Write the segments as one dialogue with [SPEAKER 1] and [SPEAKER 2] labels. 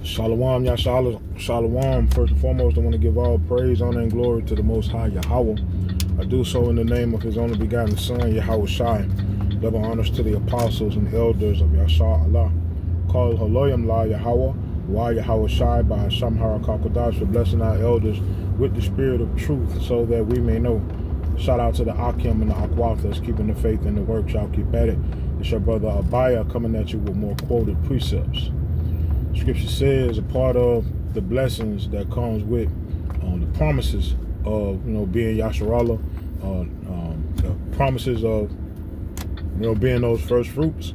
[SPEAKER 1] Shalom, Shalom. First and foremost, I want to give all praise, honor, and glory to the Most High Yahweh. I do so in the name of His only begotten Son, Yahweh Shai. Double honors to the apostles and elders of Yashar Allah. Call Haloyam La Yahweh, Wa Yahweh Shai, by Hashem Harakakodash, for blessing our elders with the spirit of truth so that we may know. Shout out to the Akim and the Akwaf that's keeping the faith in the work. Y'all keep at it. It's your brother Abaya coming at you with more quoted precepts. Scripture says a part of the blessings that comes with the promises of being Yasharallah, the promises of being those first fruits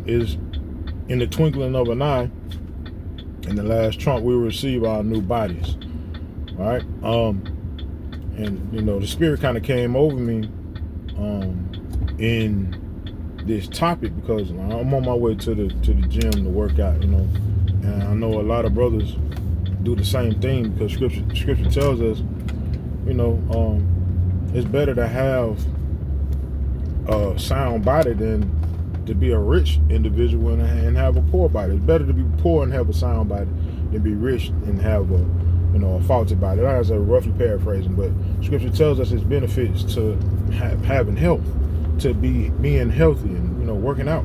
[SPEAKER 1] is in the twinkling of an eye. In the last trump, we will receive our new bodies. All right, and the spirit kind of came over me in this topic because I'm on my way to the gym to work out, and I know a lot of brothers do the same thing because scripture tells us, it's better to have a sound body than to be a rich individual and have a poor body. It's better to be poor and have a sound body than be rich and have a faulty body. That's a roughly paraphrasing, but scripture tells us its benefits to having health, to being healthy and working out.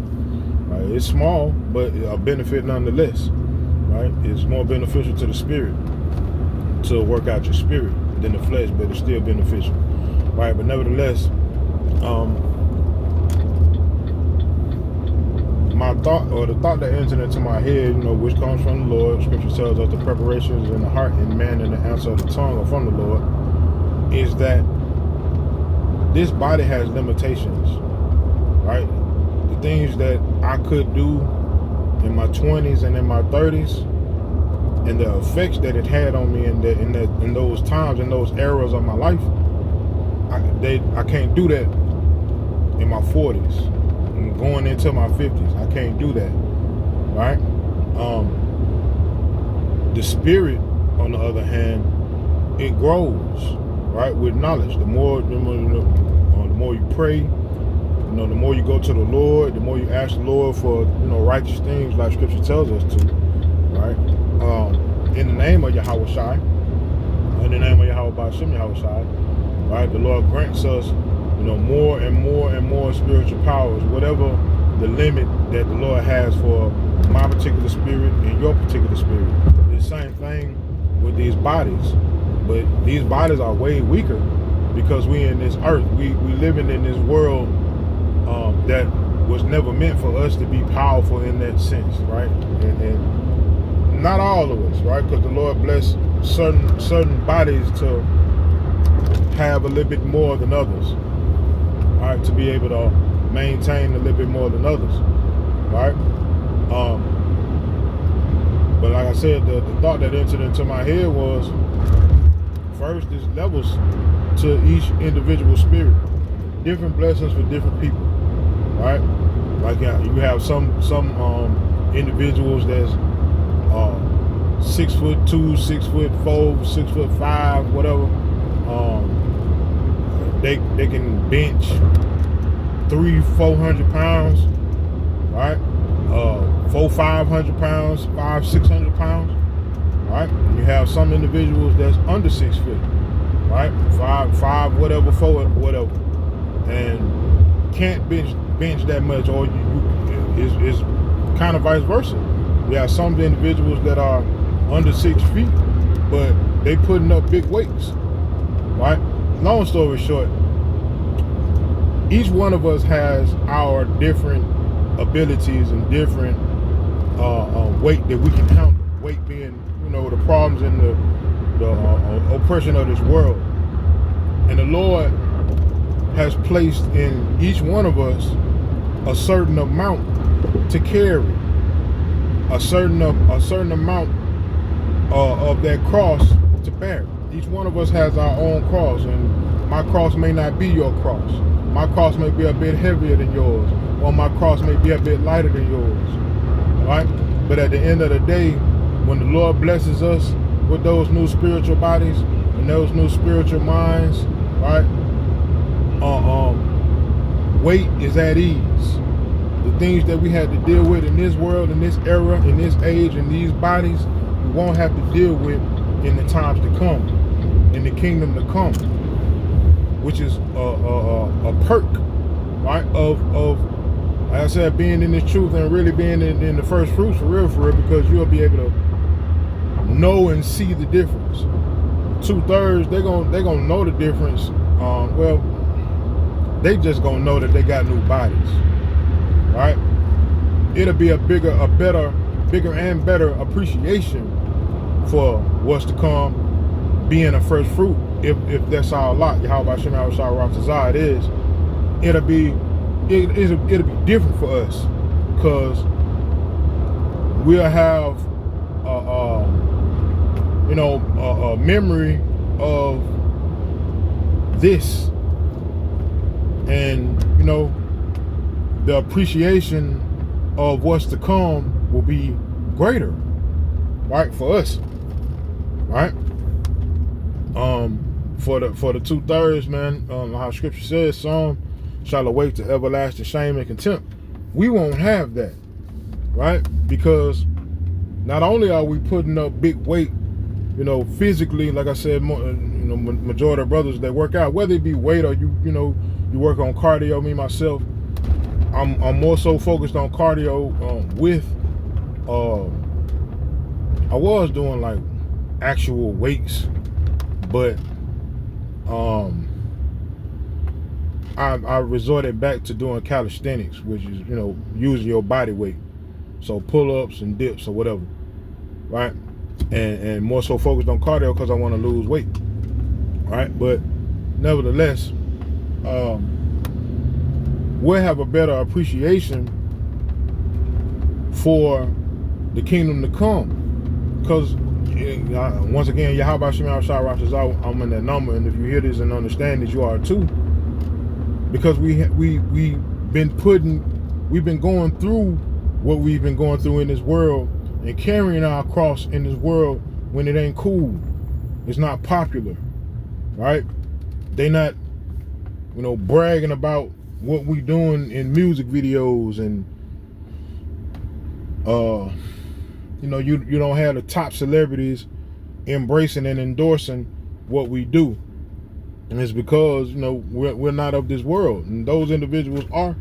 [SPEAKER 1] Right? It's small, but a benefit nonetheless. Right? It's more beneficial to the spirit to work out your spirit than the flesh, but it's still beneficial. Right? But nevertheless, my thought, or the thought that entered into my head, which comes from the Lord, scripture tells us the preparations in the heart and man and the answer of the tongue are from the Lord, is that this body has limitations, right? The things that I could do in my 20s and in my 30s, and the effects that it had on me in those times, in those eras of my life, I can't do that in my 40s. And going into my 50s, I can't do that, right? The spirit, on the other hand, it grows, right, with knowledge. The more you pray, the more you go to the Lord, the more you ask the Lord for righteous things, like Scripture tells us to, right? In the name of Yahweh Shai, in the name of Yahweh Ba'ashem Yahweh Shai, right? The Lord grants us more and more and more spiritual powers, whatever the limit that the Lord has for my particular spirit and your particular spirit. The same thing with these bodies, but these bodies are way weaker because we in this earth, we living in this world that was never meant for us to be powerful in that sense, right? And not all of us, right? Because the Lord bless certain bodies to have a little bit more than others. Right, to be able to maintain a little bit more than others, right? But like I said, the thought that entered into my head was, first, there's levels to each individual spirit, different blessings for different people, right? Like you have some individuals that's 6'2", 6'4", 6'5", whatever. They can bench 300-400 pounds, right? 400-500 pounds, 500-600 pounds, right? You have some individuals that's under 6 feet, right? 5 whatever, 4 whatever, and can't bench that much, or is kind of vice versa. You have some individuals that are under 6 feet, but they putting up big weights, right? Long story short, each one of us has our different abilities and different weight that we can handle. Weight being, the problems and the oppression of this world. And the Lord has placed in each one of us a certain amount to carry, a certain amount of that cross to bear. Each one of us has our own cross, and my cross may not be your cross. My cross may be a bit heavier than yours, or my cross may be a bit lighter than yours, right? But at the end of the day, when the Lord blesses us with those new spiritual bodies and those new spiritual minds, right? Weight is at ease, the things that we had to deal with in this world, in this era, in this age, in these bodies, we won't have to deal with in the times to come, in the kingdom to come, which is a perk, right, of like I said, being in this truth and really being in the first fruits for real, because you'll be able to know and see the difference. 2/3, they're gonna know the difference. Well, they just gonna know that they got new bodies, right? It'll be a bigger and better appreciation for what's to come, being a first fruit. If that's our lot, Yahweh Hashem Yahushua Ratazah, it is. It'll be different for us, because we'll have a memory of this, and the appreciation of what's to come will be greater, right, for us, right? For the 2/3, man, how Scripture says, some shall awake to everlasting shame and contempt. We won't have that, right? Because not only are we putting up big weight, physically, like I said, majority of brothers that work out, whether it be weight or you work on cardio. Me myself, I'm more so focused on cardio. I was doing like actual weights, but I resorted back to doing calisthenics, which is using your body weight, so pull-ups and dips or whatever, right? And more so focused on cardio because I want to lose weight, right? But nevertheless, we'll have a better appreciation for the kingdom to come, because once again, Yahweh Hashem Yahushua Ratazah, I'm in that number, and if you hear this and understand this, you are too, because we've been going through what we've been going through in this world, and carrying our cross in this world when it ain't cool, it's not popular, right? They not bragging about what we doing in music videos, and you don't have the top celebrities embracing and endorsing what we do, and it's because we're not of this world, and those individuals are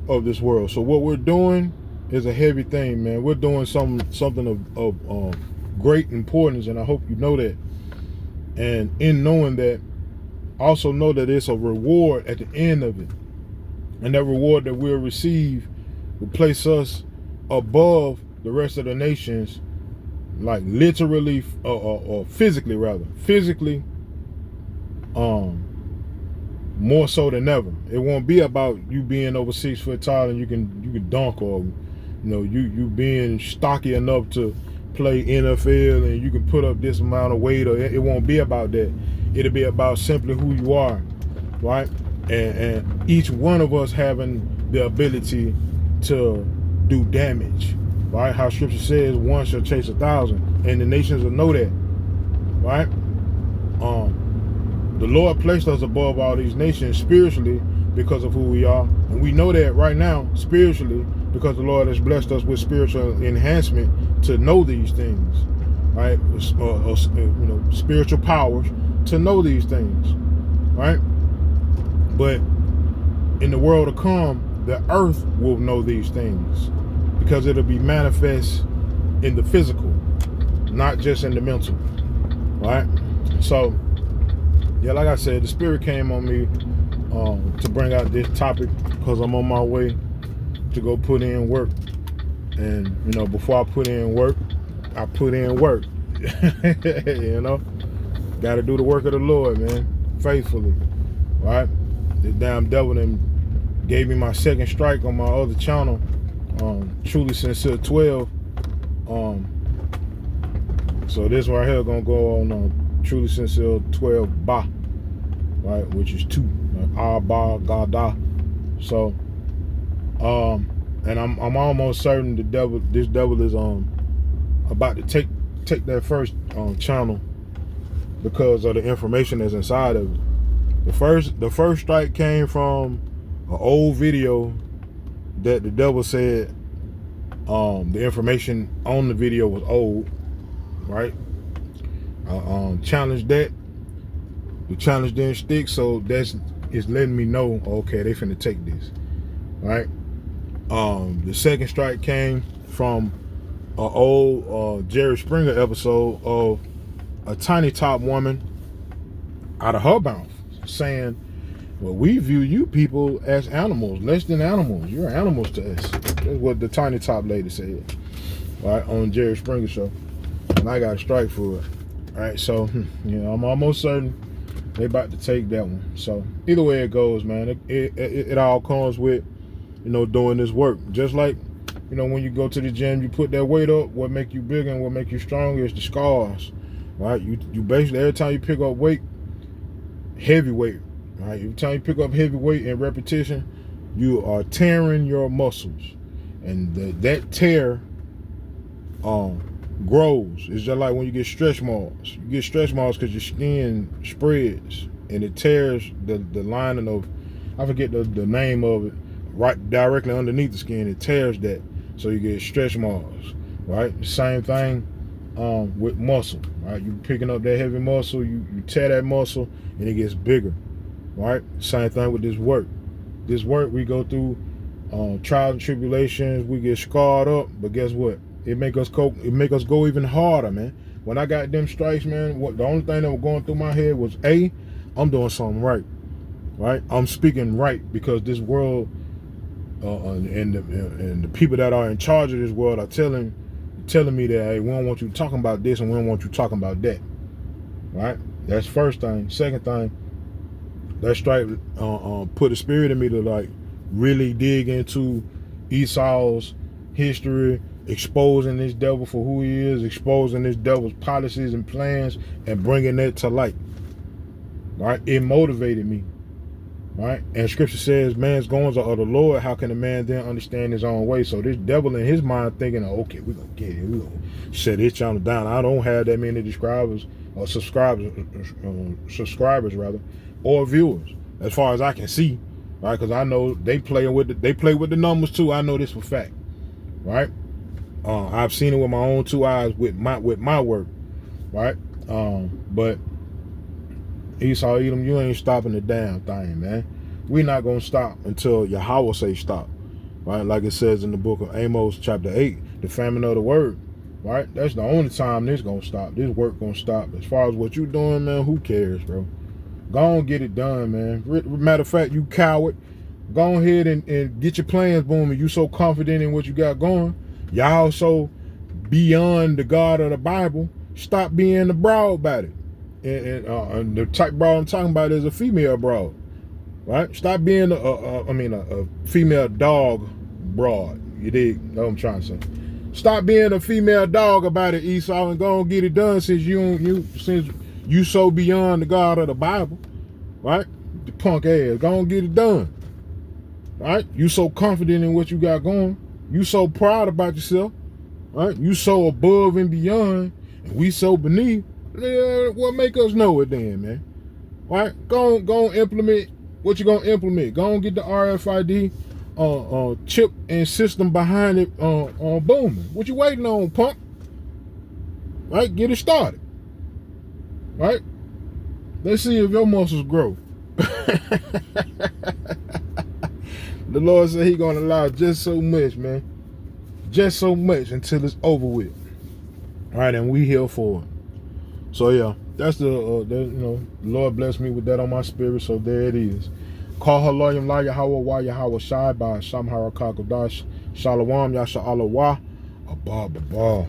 [SPEAKER 1] of this world. So what we're doing is a heavy thing, man. We're doing something of great importance, and I hope you know that. And in knowing that, also know that it's a reward at the end of it, and that reward that we'll receive will place us above the rest of the nations, like literally or physically, rather more so than ever. It won't be about you being over 6 foot tall and you can dunk, or you being stocky enough to play NFL and you can put up this amount of weight, or it won't be about that. It'll be about simply who you are, right? And each one of us having the ability to do damage, right? How Scripture says, one shall chase 1,000, and the nations will know that, right? The Lord placed us above all these nations spiritually because of who we are, and we know that right now spiritually because the Lord has blessed us with spiritual enhancement to know these things, right? Spiritual powers to know these things, right? But in the world to come, the earth will know these things, because it'll be manifest in the physical, not just in the mental, right? So, yeah, like I said, the Spirit came on me to bring out this topic because I'm on my way to go put in work. And, before I put in work, I put in work. Got to do the work of the Lord, man, faithfully, right? The damn devil then gave me my second strike on my other channel, Truly Sincere 12. So this right here gonna go on Truly Sincere 12 Ba, right, which is 2, like Ba Gada. So, and I'm almost certain this devil is about to take that first channel because of the information that's inside of it. The first strike came from an old video that the devil said the information on the video was old, right? Challenged that. The challenge didn't stick, so it's letting me know, okay, they finna take this, right? The second strike came from an old Jerry Springer episode of a tiny top woman out of her mouth saying, well, we view you people as animals, less than animals. You're animals to us. That's what the tiny top lady said, right, on Jerry Springer show. And I got a strike for it. All right, so, you know, I'm almost certain they about to take that one. So either way it goes, man, it all comes with, you know, doing this work. Just like, you know, when you go to the gym, you put that weight up, what make you bigger and what make you stronger is the scars, right? You basically, every time you pick up weight, heavy weight, right? Every time you pick up heavy weight in repetition, you are tearing your muscles. And that tear grows. It's just like when you get stretch marks. You get stretch marks because your skin spreads and it tears the lining of, I forget the name of it, right directly underneath the skin. It tears that, so you get stretch marks, right? Same thing with muscle, right? You picking up that heavy muscle, you tear that muscle and it gets bigger, right? Same thing with this work. This work, we go through trials and tribulations, we get scarred up, but guess what? It make us go even harder, man. When I got them strikes, man, the only thing that was going through my head was, I'm doing something right, right? I'm speaking right, because this world and the people that are in charge of this world are telling me that, hey, we don't want you talking about this and we don't want you talking about that, right? That's first thing. Second thing, that strike put a spirit in me to like really dig into Esau's history, exposing this devil for who he is, exposing this devil's policies and plans, and bringing that to light, right? It motivated me, right? And scripture says, man's goings are of the Lord. How can a man then understand his own way? So this devil in his mind thinking, okay, we're going to get it. We're going to shut this channel down. I don't have that many subscribers rather, or viewers, as far as I can see, right? Because I know they play with the numbers too. I know this for fact, right? I've seen it with my own two eyes with my work, right? But Esau, Edom, you ain't stopping the damn thing, man. We're not gonna stop until Yahweh say stop, right? Like it says in the book of Amos, chapter 8, the famine of the word, right? That's the only time this gonna stop. This work gonna stop. As far as what you doing, man, who cares, bro? Go on, get it done, man. Matter of fact, you coward, go ahead and get your plans booming. You so confident in what you got going. Y'all so beyond the God of the Bible. Stop being the broad about it. And the type broad I'm talking about is a female broad, right? Stop being a female dog broad. You dig? That's what I'm trying to say. Stop being a female dog about it, Esau, and go and get it done since you so beyond the God of the Bible, right? The punk ass, go and get it done, right? You so confident in what you got going. You so proud about yourself, right? You so above and beyond, and we so beneath. What make us know it then, man? Right? Go on implement what you gonna implement. Go on get the RFID chip and system behind it booming. What you waiting on, punk? Right? Get it started. Right? Let's see if your muscles grow. The Lord said he gonna allow just so much, man. Just so much until it's over with. All right, and we here for it. So yeah, that's the Lord blessed me with that on my spirit. So there it is. Call her Loyam La Yahweh Yahweh Shai by Sham Harakak Shalom Yasha Allah Wa Abba.